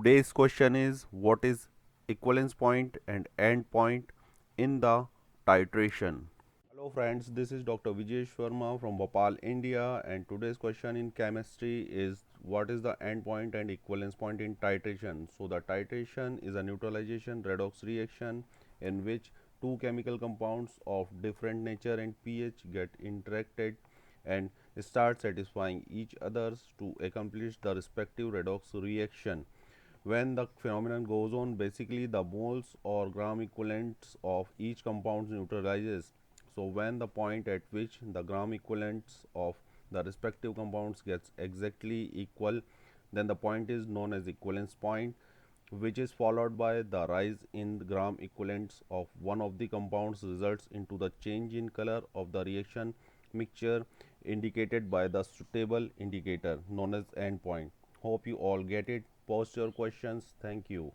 Today's question is, what is equivalence point and end point in the titration? Hello friends, this is Dr. VIjesh Verma from Bhopal, India, and today's question in chemistry is, what is the end point and equivalence point in titration? So the titration is a neutralization redox reaction in which two chemical compounds of different nature and pH get interacted and start satisfying each others to accomplish the respective redox reaction. When the phenomenon goes on, basically the moles or gram equivalents of each compound neutralizes. So when the point at which the gram equivalents of the respective compounds gets exactly equal, then the point is known as equivalence point, which is followed by the rise in the gram equivalents of one of the compounds results into the change in color of the reaction mixture indicated by the suitable indicator known as endpoint. Hope you all get it. Post your questions. Thank you.